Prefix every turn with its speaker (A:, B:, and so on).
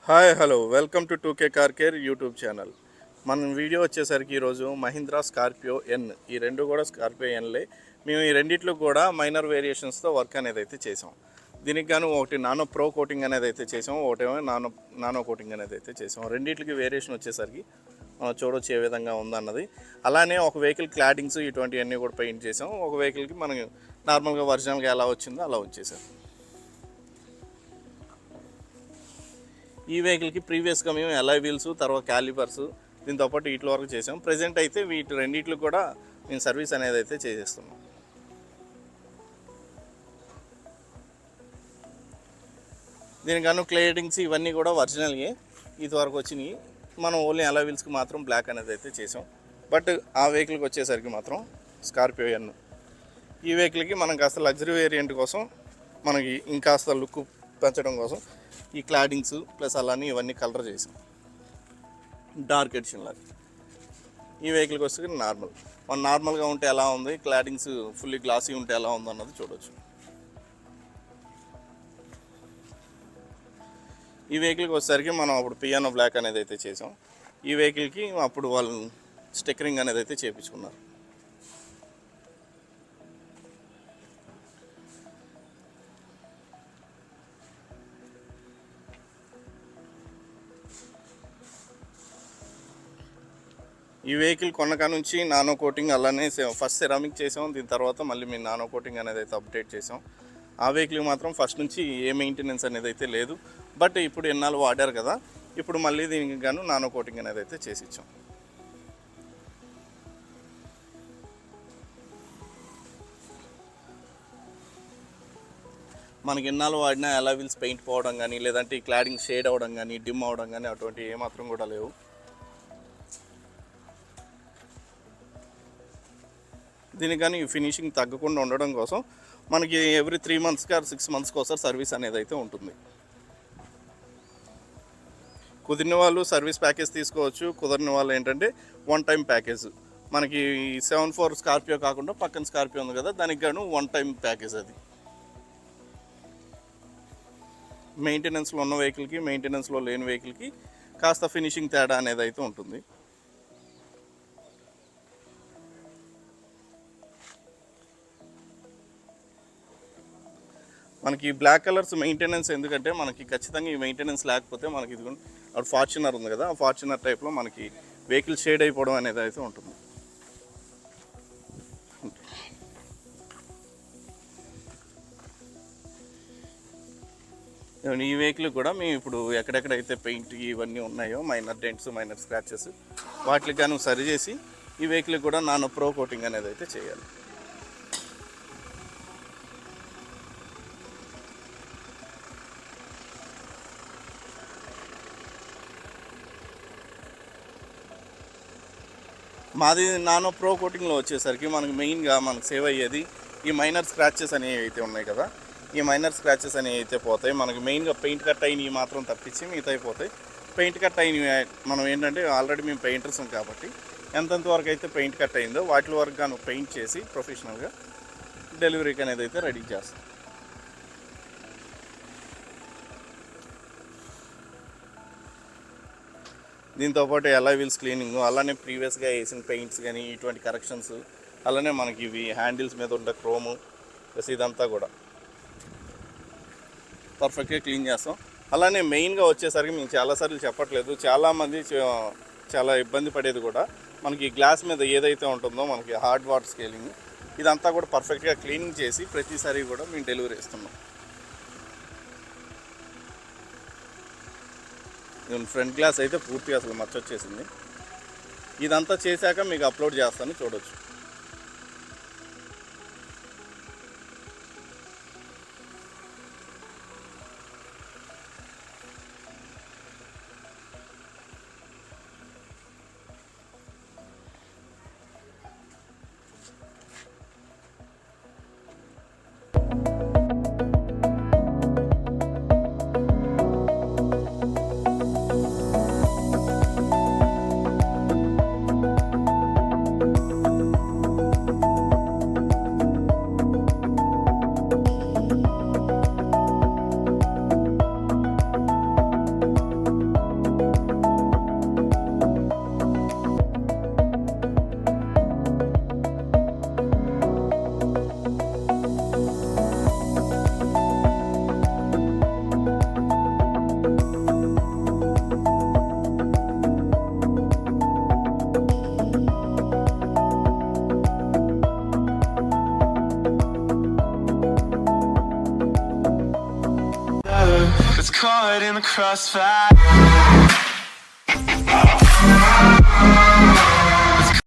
A: Hi hello welcome to 2K car care YouTube channel. మన video వచ్చేసరికి ఈరోజు Mahindra Scorpio N, ఈ రెండు కూడా స్కార్పియో ఎన్లే. మేము ఈ రెండిట్లో కూడా మైనర్ వేరియేషన్స్తో వర్క్ అనేది అయితే చేసాం. దీనికి గాను ఒకటి నానో ప్రో కోటింగ్ అనేది అయితే చేసాం, ఒకటేమో నానో కోటింగ్ అనేది అయితే చేసాం. రెండింటికి వేరియేషన్ వచ్చేసరికి చూడొచ్చు ఏ విధంగా ఉందన్నది. అలానే ఒక వెహికల్ క్లాడింగ్స్ ఇటువంటివన్నీ కూడా పెయింట్ చేసాం. ఒక వెహికల్కి మనం నార్మల్గా ఒరిజినల్గా ఎలా వచ్చిందో అలా వచ్చేసాం. ఈ వెహికల్కి ప్రీవియస్గా మేము అలాయ్ వీల్స్, తర్వాత క్యాలిపర్స్, దీంతోపాటు వీటి వరకు చేసాం. ప్రజెంట్ అయితే వీటి రెండిట్లు కూడా మేము సర్వీస్ అనేది అయితే చేసేస్తున్నాం. దీనికన్నా క్లేడింగ్స్ ఇవన్నీ కూడా ఒరిజినల్గా ఇది వరకు వచ్చినాయి. మనం ఓన్లీ అలాయ్ వీల్స్కి మాత్రం బ్లాక్ అనేది అయితే చేసాం. బట్ ఆ వెహికల్కి వచ్చేసరికి మాత్రం స్కార్పియో ఎన్, ఈ వెహికల్కి మనం కాస్త లగ్జరీ వేరియంట్ కోసం మనకి ఇంకాస్త లుక్ పెంచడం కోసం ఈ క్లాడింగ్స్ ప్లస్ అలానే ఇవన్నీ కలర్ చేసాం డార్క్ ఎడిషన్ లాగా. ఈ వెహికల్కి వస్తే నార్మల్గా ఉంటే ఎలా ఉంది, క్లాడింగ్స్ ఫుల్లీ గ్లాసీ ఉంటే ఎలా ఉంది అన్నది చూడవచ్చు. ఈ వెహికల్కి వచ్చేసరికి మనం అప్పుడు పియానో బ్లాక్ అనేది అయితే చేసాం. ఈ వెహికల్కి అప్పుడు వాళ్ళు స్టిక్కరింగ్ అనేది అయితే చేయించుకున్నారు. ఈ వెహికల్ కొన్నకా నుంచి నానో కోటింగ్ అలానే ఫస్ట్ సెరామిక్ చేసాం. దీని తర్వాత మళ్ళీ మేము నానో కోటింగ్ అనేది అయితే అప్డేట్ చేసాం. ఆ వెహికల్ మాత్రం ఫస్ట్ నుంచి ఏ మెయింటెనెన్స్ అనేది అయితే లేదు. బట్ ఇప్పుడు ఎన్నాళ్ళు వాడారు కదా, ఇప్పుడు మళ్ళీ దీనికి గాను నానో కోటింగ్ అనేది అయితే చేసి ఇచ్చాం. మనకి ఎన్నాళ్ళు వాడినా ఎలా వీల్స్ పెయింట్ పోవడం కానీ, లేదంటే ఈ క్లాడింగ్ షేడ్ అవ్వడం కానీ, డిమ్ అవ్వడం కానీ అటువంటి ఏమాత్రం కూడా లేవు. దీనికి కానీ ఫినిషింగ్ తగ్గకుండా ఉండడం కోసం మనకి ఎవ్రీ 3 monthsకి 6 monthsకి ఒకసారి సర్వీస్ అనేది అయితే ఉంటుంది. కుదిరిన వాళ్ళు సర్వీస్ ప్యాకేజ్ తీసుకోవచ్చు, కుదిరిన వాళ్ళు ఏంటంటే 1 time ప్యాకేజ్. మనకి 74 స్కార్పియో కాకుండా పక్కన స్కార్పియో ఉంది కదా, దానికి గాను 1 time ప్యాకేజ్. అది మెయింటెనెన్స్లో ఉన్న వెహికల్కి మెయింటెనెన్స్లో లేని వెహికల్కి కాస్త ఫినిషింగ్ తేడా అనేది అయితే ఉంటుంది. మనకి బ్లాక్ కలర్స్ మెయింటెనెన్స్ ఎందుకంటే మనకి ఖచ్చితంగా ఈ మెయింటెనెన్స్ లేకపోతే మనకి ఇది ఫార్చునర్ ఉంది కదా, ఆ ఫార్చునర్ టైప్లో మనకి వెహికల్ షేడ్ అయిపోవడం అనేది అయితే ఉంటుంది. ఈ వెహికల్ కూడా మేము ఇప్పుడు ఎక్కడెక్కడైతే పెయింట్ ఇవన్నీ ఉన్నాయో మైనర్ డెంట్స్, మైనర్ స్క్రాచెస్, వాటికి గాను సరి చేసి ఈ వెహికల్ కూడా నానో ప్రో కోటింగ్ అనేది అయితే చేయాలి. మాది నానో ప్రో కోటింగ్లో వచ్చేసరికి మనకి మెయిన్గా మనకు సేవ్ అయ్యేది ఈ మైనర్ స్క్రాచెస్ అనేవి అయితే ఉన్నాయి కదా, ఈ మైనర్ స్క్రాచెస్ అనేవి అయితే పోతాయి. మనకి మెయిన్గా పెయింట్ కట్ అయినవి మాత్రం తప్పించి మిగతా అయిపోతాయి. పెయింట్ కట్ అయినవి మనం ఏంటంటే ఆల్రెడీ మేము పెయింటర్స్ కాబట్టి ఎంతెంత వరకు అయితే పెయింట్ కట్ అయిందో వాటి వరకు గాను పెయింట్ చేసి ప్రొఫెషనల్గా డెలివరీకి అనేది అయితే రెడీ చేస్తాం. దీంతోపాటు అలాయ్ వీల్స్ క్లీనింగ్, అలానే ప్రీవియస్గా వేసిన పెయింట్స్ కానీ ఇటువంటి కరెక్షన్స్, అలానే మనకి ఇవి హ్యాండిల్స్ మీద ఉండే క్రోము ప్లస్ ఇదంతా కూడా పర్ఫెక్ట్గా క్లీన్ చేస్తాం. అలానే మెయిన్గా వచ్చేసరికి మేము చాలాసార్లు చెప్పట్లేదు, చాలామంది చాలా ఇబ్బంది పడేది కూడా మనకి గ్లాస్ మీద ఏదైతే ఉంటుందో మనకి హార్డ్ వాటర్ స్కేలింగ్, ఇదంతా కూడా పర్ఫెక్ట్గా క్లీనింగ్ చేసి ప్రతిసారి కూడా మేము డెలివరీ ఇస్తున్నాం. ఫ్రంట్ గ్లాస్ అయితే పూర్తిగా అసలు మచ్చొచ్చేసింది. ఇదంతా చేశాక మీకు అప్లోడ్ చేస్తాను, చూడొచ్చు.
B: caught in the crossfire.